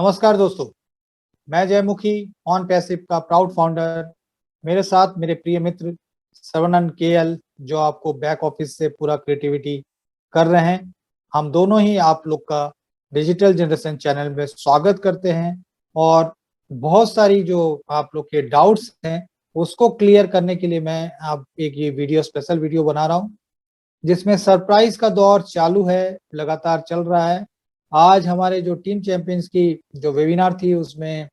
नमस्कार दोस्तों, मैं जयमुखी ऑन पैसिव का प्राउड फाउंडर। मेरे साथ मेरे प्रिय मित्र सर्वनंद केएल, जो आपको बैक ऑफिस से पूरा क्रिएटिविटी कर रहे हैं। हम दोनों ही आप लोग का डिजिटल जनरेशन चैनल में स्वागत करते हैं और बहुत सारी जो आप लोग के डाउट्स हैं उसको क्लियर करने के लिए मैं आप एक ये वीडियो स्पेशल वीडियो बना रहा हूँ, जिसमें सरप्राइज का दौर चालू है, लगातार चल रहा है। आज हमारे जो टीम चैंपियंस की जो वेबिनार थी उसमें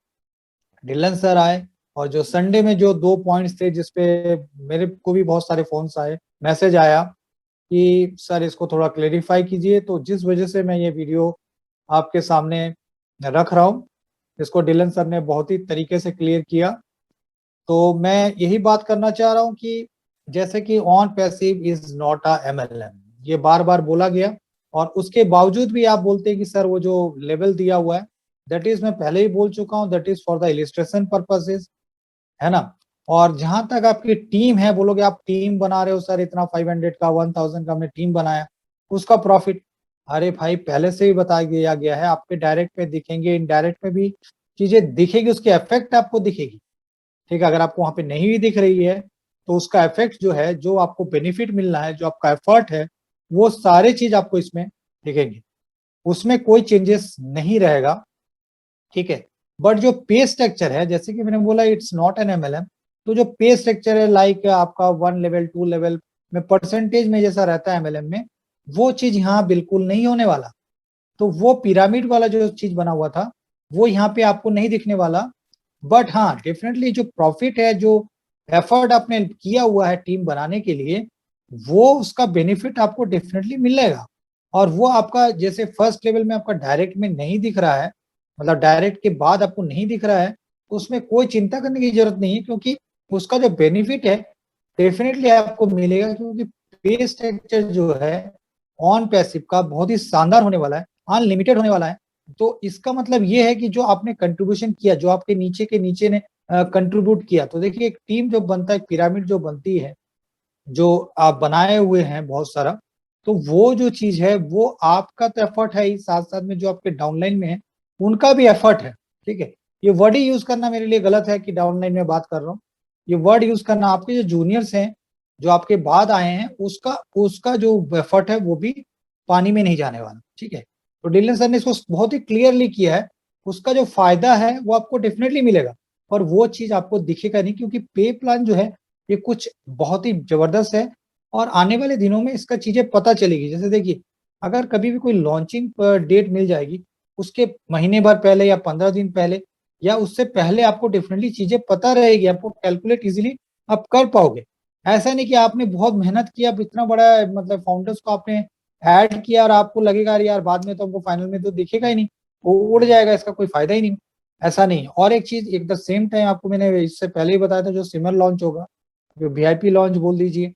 ढिल्लन सर आए, और जो संडे में जो 2 पॉइंट्स थे जिसपे मेरे को भी बहुत सारे फोन्स आए, मैसेज आया कि सर इसको थोड़ा क्लेरिफाई कीजिए, तो जिस वजह से मैं ये वीडियो आपके सामने रख रहा हूँ। इसको ढिल्लन सर ने बहुत ही तरीके से क्लियर किया। तो मैं यही बात करना चाह रहा हूँ कि जैसे कि on passive is not a MLM, ये बार बार बोला गया, और उसके बावजूद भी आप बोलते हैं कि सर वो जो लेवल दिया हुआ है दैट इज, मैं पहले ही बोल चुका हूँ, that is for the illustration purposes, है ना। और जहां तक आपकी टीम है, बोलोगे आप टीम बना रहे हो सर, इतना 500 का 1000 का हमने टीम बनाया, उसका प्रॉफिट। अरे भाई, पहले से ही बता दिया गया है, आपके डायरेक्ट में दिखेंगे, इनडायरेक्ट में भी चीजें दिखेगी, उसकी इफेक्ट आपको दिखेगी। ठीक है, अगर आपको वहां पे नहीं भी दिख रही है तो उसका इफेक्ट जो है, जो आपको बेनिफिट मिलना है, जो आपका एफर्ट है, वो सारे चीज आपको इसमें दिखेंगे, उसमें कोई चेंजेस नहीं रहेगा। ठीक है, बट जो पे स्ट्रक्चर है, जैसे कि मैंने बोला इट्स नॉट एन एमएलएम, तो जो पे स्ट्रक्चर है लाइक आपका 1 लेवल 2 लेवल में परसेंटेज में जैसा रहता है एमएलएम में, वो चीज यहाँ बिल्कुल नहीं होने वाला। तो वो पिरामिड वाला जो चीज बना हुआ था वो यहाँ पे आपको नहीं दिखने वाला। बट हाँ, डेफिनेटली जो प्रॉफिट है, जो एफर्ट आपने किया हुआ है टीम बनाने के लिए, वो उसका बेनिफिट आपको डेफिनेटली मिलेगा। और वो आपका जैसे फर्स्ट लेवल में आपका डायरेक्ट में नहीं दिख रहा है, मतलब डायरेक्ट के बाद आपको नहीं दिख रहा है, तो उसमें कोई चिंता करने की जरूरत नहीं है, क्योंकि उसका जो बेनिफिट है डेफिनेटली आपको मिलेगा। क्योंकि पे स्ट्रक्चर जो है ऑन पैसिव का बहुत ही शानदार होने वाला है, अनलिमिटेड होने वाला है। तो इसका मतलब ये है कि जो आपने कंट्रीब्यूशन किया, जो आपके नीचे के नीचे ने कंट्रीब्यूट किया, तो देखिए एक टीम जो बनता है, एक पिरामिड जो बनती है, जो आप बनाए हुए हैं बहुत सारा, तो वो जो चीज है वो आपका तो एफर्ट है ही, साथ साथ में जो आपके डाउनलाइन में है उनका भी एफर्ट है। ठीक है, ये वर्ड ही यूज करना मेरे लिए गलत है कि डाउनलाइन में बात कर रहा हूँ। ये वर्ड यूज करना, आपके जो जूनियर्स हैं, जो आपके बाद आए हैं, उसका उसका जो एफर्ट है वो भी पानी में नहीं जाने वाला। ठीक है, तो डिलन सर ने इसको बहुत ही क्लियरली किया है। उसका जो फायदा है वो आपको डेफिनेटली मिलेगा, और वो चीज आपको दिखेगा नहीं, क्योंकि पे प्लान जो है ये कुछ बहुत ही जबरदस्त है। और आने वाले दिनों में इसका चीजें पता चलेगी। जैसे देखिए, अगर कभी भी कोई लॉन्चिंग डेट मिल जाएगी, उसके महीने भर पहले या 15 दिन पहले या उससे पहले आपको डेफिनेटली चीजें पता रहेगी, आपको कैलकुलेट इजीली आप कर पाओगे। ऐसा नहीं कि आपने बहुत मेहनत किया, इतना बड़ा मतलब फाउंडर्स को आपने ऐड किया और आपको लगेगा अरे यार बाद में तो हमको फाइनल में तो दिखेगा ही नहीं, वो उड़ जाएगा, इसका कोई फायदा ही नहीं। ऐसा नहीं है। और एक चीज, एक द सेम टाइम आपको मैंने इससे पहले ही बताया था, जो सिमर लॉन्च होगा, जो वीआईपी लॉन्च बोल दीजिए,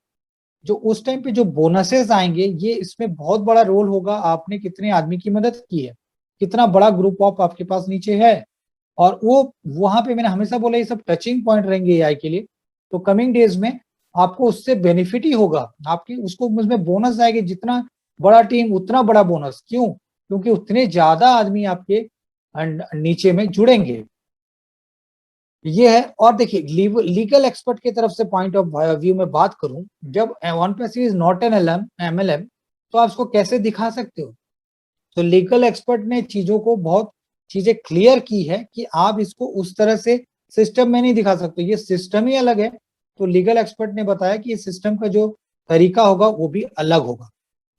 जो उस टाइम पे जो बोनसेस आएंगे, ये इसमें बहुत बड़ा रोल होगा। आपने कितने आदमी की मदद की है, कितना बड़ा ग्रुप ऑफ आपके पास नीचे है, और वो वहां पे मैंने हमेशा बोला ये सब टचिंग पॉइंट रहेंगे एआई के लिए। तो कमिंग डेज में आपको उससे बेनिफिट ही होगा, आपकी उसको उसमें बोनस आएगी। जितना बड़ा टीम उतना बड़ा बोनस, क्यों? क्योंकि उतने ज्यादा आदमी आपके नीचे में जुड़ेंगे। ये है। और देखिए, लीगल एक्सपर्ट की तरफ से पॉइंट ऑफ व्यू में बात करूं, जब one passive is not an MLM, तो आप उसको कैसे दिखा सकते हो? तो लीगल एक्सपर्ट ने चीजों को बहुत चीजें क्लियर की है कि आप इसको उस तरह से सिस्टम में नहीं दिखा सकते, ये सिस्टम ही अलग है। तो लीगल एक्सपर्ट ने बताया कि इस सिस्टम का जो तरीका होगा वो भी अलग होगा।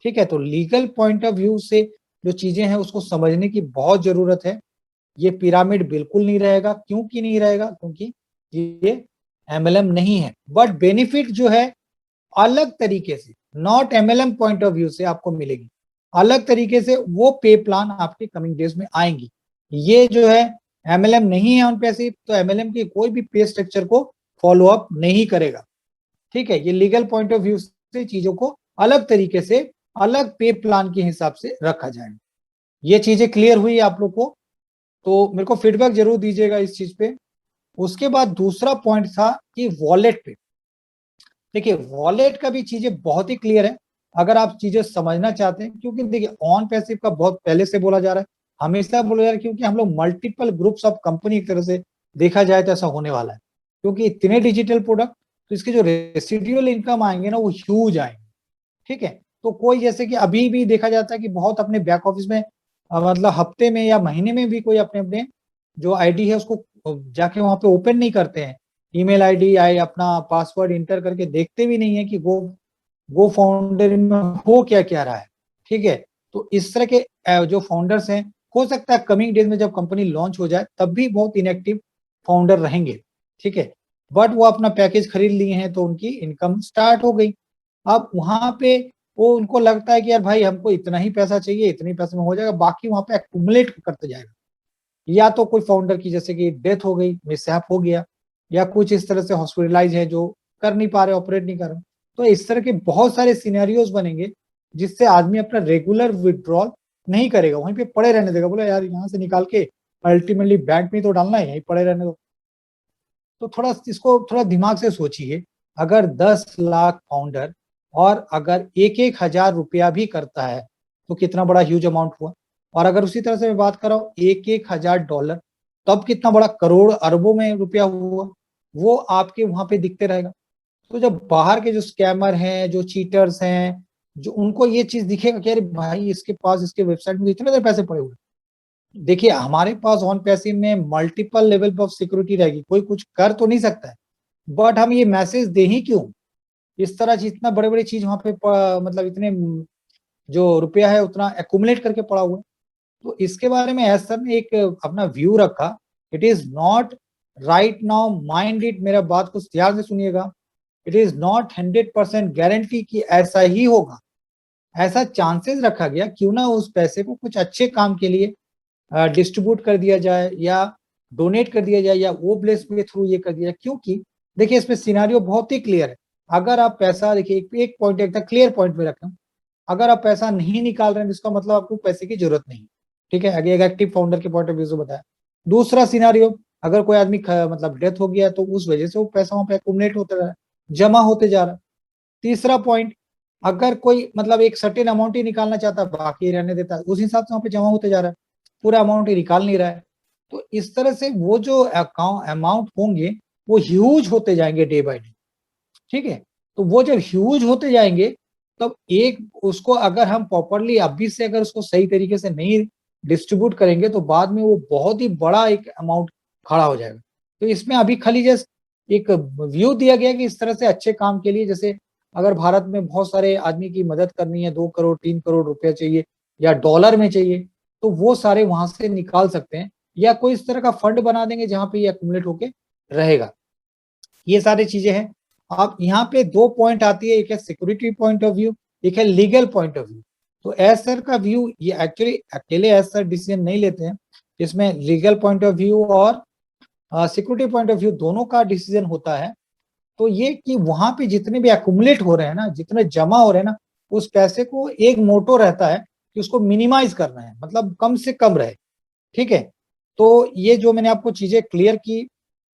ठीक है, तो लीगल पॉइंट ऑफ व्यू से जो चीजें हैं उसको समझने की बहुत जरूरत है। ये पिरामिड बिल्कुल नहीं रहेगा। क्यों कि नहीं रहेगा? क्योंकि ये एमएलएम नहीं है। बट बेनिफिट जो है अलग तरीके से, not MLM point of view से आपको मिलेगी, अलग तरीके से वो पे प्लान आपके कमिंग डेज में आएंगी। ये जो है एमएलएम नहीं है ऑन पैसिव, तो एमएलएम की कोई भी पे स्ट्रक्चर को फॉलो अप नहीं करेगा। ठीक है, ये लीगल पॉइंट ऑफ व्यू से चीजों को अलग तरीके से, अलग पे प्लान के हिसाब से रखा जाएगा। ये चीजें क्लियर हुई आप लोग को? तो मेरे को फीडबैक जरूर दीजिएगा इस चीज पे। उसके बाद दूसरा पॉइंट था कि वॉलेट पे। देखिए, वॉलेट का भी चीजें बहुत ही क्लियर है, अगर आप चीजें समझना चाहते हैं। क्योंकि देखिए, ऑन पैसिव का बहुत पहले से बोला जा रहा है हमेशा बोला जा रहा है, क्योंकि हम लोग मल्टीपल ग्रुप्स ऑफ कंपनी एक तरह से देखा जाए तो ऐसा होने वाला है, क्योंकि इतने डिजिटल प्रोडक्ट, तो इसके जो रेसिडुअल इनकम आएंगे ना वो ह्यूज आएंगे। ठीक है, तो कोई जैसे कि अभी भी देखा जाता है कि बहुत अपने बैक ऑफिस में मतलब हफ्ते में या महीने में भी कोई अपने अपने जो आईडी है उसको जाके वहां पे ओपन नहीं करते हैं, ईमेल आईडी या अपना पासवर्ड इंटर करके देखते भी नहीं है कि गो फाउंडर में हो क्या क्या रहा है। ठीक है, तो इस तरह के जो फाउंडर्स हैं, हो सकता है कमिंग डेज में जब कंपनी लॉन्च हो जाए तब भी बहुत इनएक्टिव फाउंडर रहेंगे। ठीक है, बट वो अपना पैकेज खरीद लिए हैं तो उनकी इनकम स्टार्ट हो गई। अब वहां पे वो उनको लगता है कि यार भाई हमको इतना ही पैसा चाहिए, इतने ही पैसे में हो जाएगा, बाकी वहां पे एक्यूमुलेट करते जाएगा। या तो कोई फाउंडर की जैसे कि डेथ हो गई, मिसहैप हो गया, या कुछ इस तरह से हॉस्पिटलाइज है जो कर नहीं पा रहे, ऑपरेट नहीं कर रहे, तो इस तरह के बहुत सारे सिनेरियोज बनेंगे जिससे आदमी अपना रेगुलर विड्रॉल नहीं करेगा, वहीं पे पड़े रहने देगा, बोले यार यहाँ से निकाल के अल्टीमेटली बैंक में तो डालना है, यहीं पड़े रहने दो। तो थोड़ा इसको थोड़ा दिमाग से सोचिए, अगर 10 लाख फाउंडर और अगर 1-1 हजार रुपया भी करता है तो कितना बड़ा ह्यूज अमाउंट हुआ। और अगर उसी तरह से मैं बात कर रहा हूँ 1-1 हजार डॉलर, तब कितना बड़ा करोड़ अरबों में रुपया हुआ, वो आपके वहां पे दिखते रहेगा। तो जब बाहर के जो स्कैमर हैं, जो चीटर्स हैं, जो उनको ये चीज दिखेगा कि अरे भाई इसके पास इसके वेबसाइट में इतने सारे पैसे पड़े हुए हैं। देखिए हमारे पास ऑन पैसिव में मल्टीपल लेवल ऑफ सिक्योरिटी रहेगी, कोई कुछ कर तो नहीं सकता है, बट हम ये मैसेज दे ही क्यों, इस तरह से इतना बड़े बड़े चीज वहां पे मतलब इतने जो रुपया है उतना एक्यूमुलेट करके पड़ा हुआ है। तो इसके बारे में एस सर ने एक अपना व्यू रखा, it is not right now mind it, मेरा बात को ध्यान से सुनिएगा, इट इज नॉट 100% गारंटी कि ऐसा ही होगा, ऐसा चांसेस रखा गया, क्यों ना उस पैसे को कुछ अच्छे काम के लिए डिस्ट्रीब्यूट कर दिया जाए या डोनेट कर दिया जाए या वो प्लेस के थ्रू ये कर दिया जाए। क्योंकि देखिए इसमें सिनारियो बहुत ही क्लियर है, अगर आप पैसा देखिए एक पॉइंट एकदम क्लियर पॉइंट में रखें, अगर आप पैसा नहीं निकाल रहे हैं इसका मतलब आपको पैसे की जरूरत नहीं। ठीक है, आगे एक एक्टिव फाउंडर के पॉइंट ऑफ व्यू से बताया। दूसरा सिनारियो, अगर कोई आदमी मतलब डेथ हो गया तो उस वजह से वो पैसा वहां पे एक्यूमुलेट होता रहा है, जमा होते जा रहा है। तीसरा पॉइंट, अगर कोई मतलब एक सर्टेन अमाउंट ही निकालना चाहता है, बाकी रहने देता है, उस हिसाब से वहां पे जमा होते जा रहा है, पूरा अमाउंट ही निकाल नहीं रहा है। तो इस तरह से वो जो अकाउंट अमाउंट होंगे वो ह्यूज होते जाएंगे डे बाय डे। ठीक है, तो वो जब ह्यूज होते जाएंगे तब एक उसको अगर हम प्रॉपरली अभी से अगर उसको सही तरीके से नहीं डिस्ट्रीब्यूट करेंगे तो बाद में वो बहुत ही बड़ा एक अमाउंट खड़ा हो जाएगा। तो इसमें अभी खाली जस्ट एक व्यू दिया गया कि इस तरह से अच्छे काम के लिए, जैसे अगर भारत में बहुत सारे आदमी की मदद करनी है, 2 करोड़ 3 करोड़ रुपया चाहिए या डॉलर में चाहिए, तो वो सारे वहां से निकाल सकते हैं, या कोई इस तरह का फंड बना देंगे जहां पे ये एक्यूमुलेट होके रहेगा। ये सारी चीजें हैं। अब यहाँ पे 2 पॉइंट आती है, एक है सिक्योरिटी पॉइंट ऑफ व्यू, एक है लीगल पॉइंट ऑफ व्यू। तो एस सर का व्यू, ये एक्चुअली अकेले एस सर डिसीजन नहीं लेते हैं, इसमें लीगल पॉइंट ऑफ व्यू और सिक्योरिटी पॉइंट ऑफ व्यू दोनों का डिसीजन होता है। तो ये कि वहां पे जितने भी एक्यूमुलेट हो रहे हैं ना, जितने जमा हो रहे हैं ना, उस पैसे को एक मोटो रहता है कि उसको मिनिमाइज करना है, मतलब कम से कम रहे। ठीक है, तो ये जो मैंने आपको चीजें क्लियर की,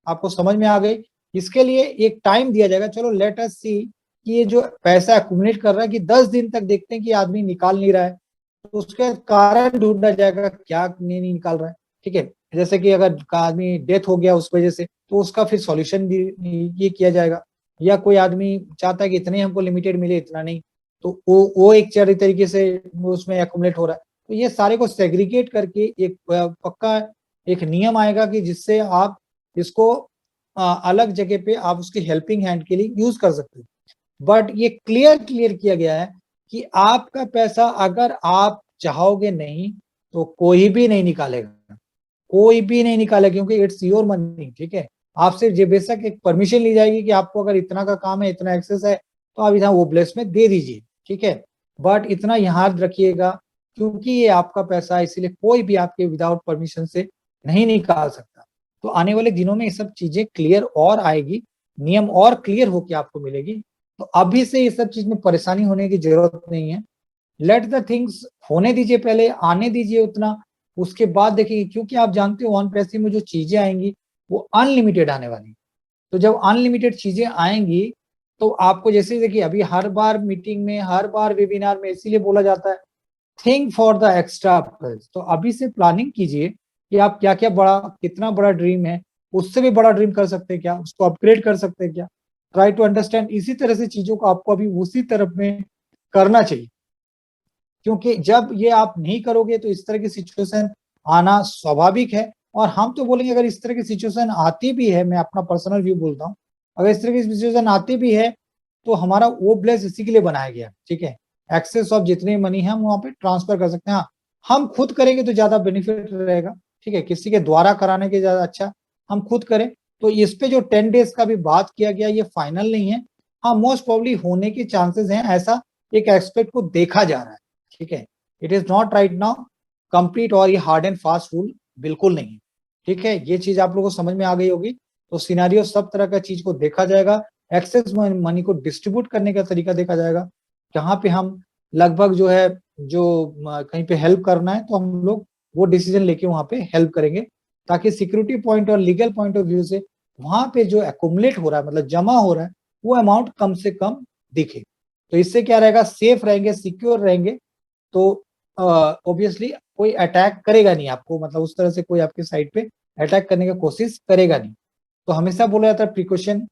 आपको समझ में आ गई। इसके लिए एक टाइम दिया जाएगा, चलो लेट अस सी कि ये जो पैसा एक्यूमुलेट कर रहा है कि 10 दिन तक देखते हैं कि आदमी निकाल नहीं रहा है, तो उसके कारण ढूंढा जाएगा क्या नहीं निकाल रहा है। ठीक है, जैसे कि अगर आदमी डेथ हो गया उस वजह से तो उसका फिर सॉल्यूशन भी ये किया जाएगा, या कोई आदमी चाहता है कि इतने हमको लिमिटेड मिले इतना नहीं, तो वो एक तरीके से उसमें एक्यूमुलेट हो रहा है। तो ये सारे को सेग्रीगेट करके एक पक्का एक नियम आएगा कि जिससे आप इसको अलग जगह पे आप उसकी हेल्पिंग हैंड के लिए यूज कर सकते हैं। बट ये क्लियर किया गया है कि आपका पैसा अगर आप चाहोगे नहीं तो कोई भी नहीं निकालेगा, कोई भी नहीं निकालेगा, क्योंकि इट्स योर मनी। ठीक है, आपसे जो बेशक एक परमिशन ली जाएगी कि आपको अगर इतना का काम है, इतना एक्सेस है, तो आप इतना वो प्लेस में दे दीजिए। ठीक है, बट इतना याद रखिएगा, क्योंकि ये आपका पैसा है इसलिए कोई भी आपके विदाउट परमिशन से नहीं निकाल सकता। तो आने वाले दिनों में ये सब चीजें क्लियर और आएगी, नियम और क्लियर होके आपको मिलेगी। तो अभी से ये सब चीज में परेशानी होने की जरूरत नहीं है, लेट द थिंग्स होने दीजिए, पहले आने दीजिए उतना, उसके बाद देखिए, क्योंकि आप जानते हो ऑन पैसिव में जो चीजें आएंगी वो अनलिमिटेड आने वाली। तो जब अनलिमिटेड चीजें आएंगी तो आपको जैसे देखिए अभी हर बार मीटिंग में, हर बार वेबिनार में इसीलिए बोला जाता है थिंक फॉर द एक्स्ट्रा। तो अभी से प्लानिंग कीजिए कि आप क्या क्या बड़ा, कितना बड़ा ड्रीम है, उससे भी बड़ा ड्रीम कर सकते हैं क्या, उसको अपग्रेड कर सकते हैं क्या। ट्राई टू अंडरस्टैंड, इसी तरह से चीजों को आपको अभी उसी तरफ में करना चाहिए, क्योंकि जब ये आप नहीं करोगे तो इस तरह की सिचुएशन आना स्वाभाविक है। और हम तो बोलेंगे अगर इस तरह की सिचुएशन आती भी है, मैं अपना पर्सनल व्यू बोलता हूँ, अगर इस तरह की सिचुएशन आती भी है तो हमारा वो प्लेस इसी के लिए बनाया गया, ठीक है। एक्सेस ऑफ जितनी मनी है हम वहाँ पे ट्रांसफर कर सकते हैं। हाँ, हम खुद करेंगे तो ज्यादा बेनिफिट रहेगा, ठीक है, किसी के द्वारा कराने के ज्यादा अच्छा हम खुद करें। तो इस पे जो 10 डेज का भी बात किया गया ये फाइनल नहीं है, हाँ मोस्ट प्रॉब्ली होने के चांसेस हैं, ऐसा एक एक्सपेक्ट को देखा जा रहा है, ठीक है। It is not right now complete और ये हार्ड एंड फास्ट रूल बिल्कुल नहीं है, ठीक है। ये चीज आप लोगों को समझ में आ गई होगी। तो सिनेरियो सब तरह का चीज को देखा जाएगा, एक्सेस मनी को डिस्ट्रीब्यूट करने का तरीका देखा जाएगा, जहां पे हम लगभग जो है जो कहीं पे हेल्प करना है तो हम लोग वो डिसीजन लेके वहां पे हेल्प करेंगे, ताकि सिक्योरिटी पॉइंट और लीगल पॉइंट ऑफ व्यू से वहां पे जो एकुमुलेट हो रहा है, मतलब जमा हो रहा है, वो अमाउंट कम से कम दिखे। तो इससे क्या रहेगा, सेफ रहेंगे, सिक्योर रहेंगे। तो ऑब्वियसली कोई अटैक करेगा नहीं आपको, मतलब उस तरह से कोई आपके साइड पे अटैक करने की कोशिश करेगा नहीं। तो हमेशा बोला जाता है प्रिकॉशन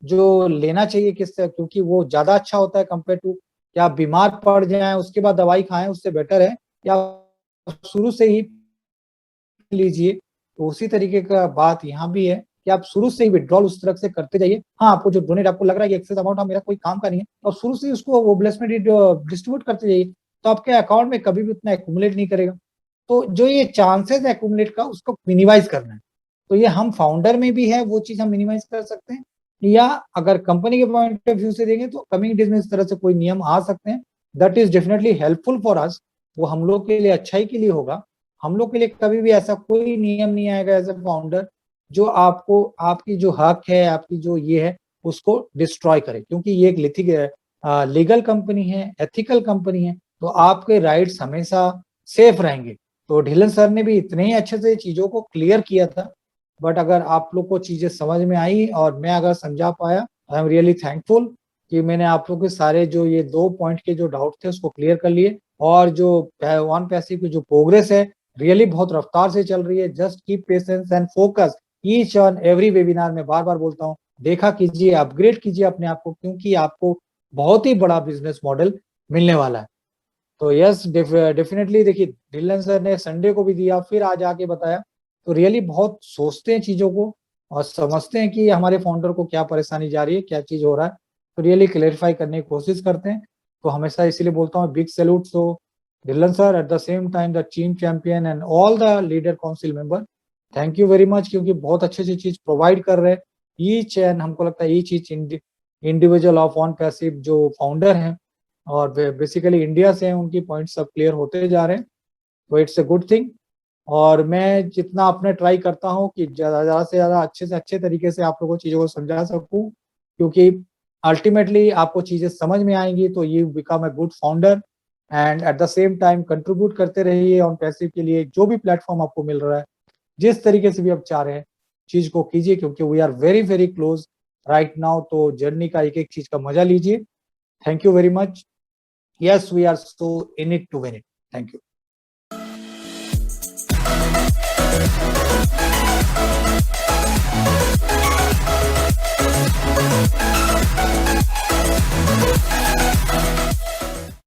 जो लेना चाहिए किससे, क्योंकि वो ज्यादा अच्छा होता है कंपेयर टू कि आप बीमार पड़ जाएं उसके बाद दवाई खाएं, उससे बेटर है या शुरू से ही लीजिए। तो उसी तरीके का बात यहाँ भी है कि आप शुरू से ही विड्रॉल उस तरह से करते जाइए। हाँ, आपको जो डोनेट आपको लग रहा है कि एक्सेस अमाउंट मेरा कोई काम का नहीं है, और शुरू से ही उसको वो ब्लेसमेंट डिस्ट्रीब्यूट करते जाइए, तो आपके अकाउंट में कभी भी उतना एक्यूमुलेट नहीं करेगा। तो जो ये चांसेस एक्यूमुलेट का उसको मिनिमाइज करना है, तो ये हम फाउंडर में भी है, वो चीज हम मिनिमाइज कर सकते हैं। या अगर कंपनी के पॉइंट ऑफ व्यू से देंगे तो कमिंग डेज में इस तरह से कोई नियम आ सकते हैं, that is definitely helpful for us. वो हम लोग के लिए अच्छाई के लिए होगा। हम लोग के लिए कभी भी ऐसा कोई नियम नहीं आएगा एज ए फाउंडर जो आपको आपकी जो हक है, आपकी जो ये है उसको डिस्ट्रॉय करे, क्योंकि ये एक लीगल कंपनी है, एथिकल कंपनी है, तो आपके राइट्स हमेशा सेफ रहेंगे। तो ढिलन सर ने भी इतने ही अच्छे से चीजों को क्लियर किया था। बट अगर आप लोग को चीजें समझ में आई और मैं अगर समझा पाया, आई एम रियली थैंकफुल कि मैंने आप लोग के सारे जो ये 2 पॉइंट के जो डाउट थे उसको क्लियर कर लिए। और जो वन पैसिव की जो प्रोग्रेस है रियली बहुत रफ्तार से चल रही है। Just keep patience and focus each and every webinar में बार बार बोलता हूँ, देखा कीजिए, अपग्रेड कीजिए अपने आप को, क्योंकि आपको बहुत ही बड़ा बिजनेस मॉडल मिलने वाला है। तो यस, डेफिनेटली देखिए ढिल्लन सर ने संडे को भी दिया, फिर आज आके बताया। तो रियली बहुत सोचते हैं चीजों को और समझते हैं कि हमारे फाउंडर को क्या परेशानी जा रही है, क्या चीज हो रहा है, तो रियली क्लेरिफाई करने की कोशिश करते हैं। तो हमेशा इसीलिए बोलता हूँ big salute to Dhillon sir, at the same time the team champion and all the leader council member. Thank you very much, क्योंकि बहुत अच्छी अच्छी चीज प्रोवाइड कर रहे हैं ईच एंड, हमको लगता है each each individual of on passive जो फाउंडर हैं और बेसिकली इंडिया से हैं, उनकी पॉइंट सब क्लियर होते जा रहे हैं। तो इट्स ए गुड थिंग। और मैं जितना अपने ट्राई करता हूँ कि ज़्यादा से ज़्यादा अच्छे से अच्छे तरीके से आप लोगों को चीज़ों को समझा सकूँ, क्योंकि अल्टीमेटली आपको चीज़ें समझ में आएंगी तो you become a good founder. And eight the same time contribute करते रहिए ऑन पैसिव के लिए, जो भी प्लेटफॉर्म आपको मिल रहा है, जिस तरीके से भी आप चाह रहे हैं चीज़ को कीजिए, क्योंकि we are very very close right now. तो जर्नी का एक एक चीज़ का मजा लीजिए। Thank you very much. Yes, we are so in it to win it. Thank you.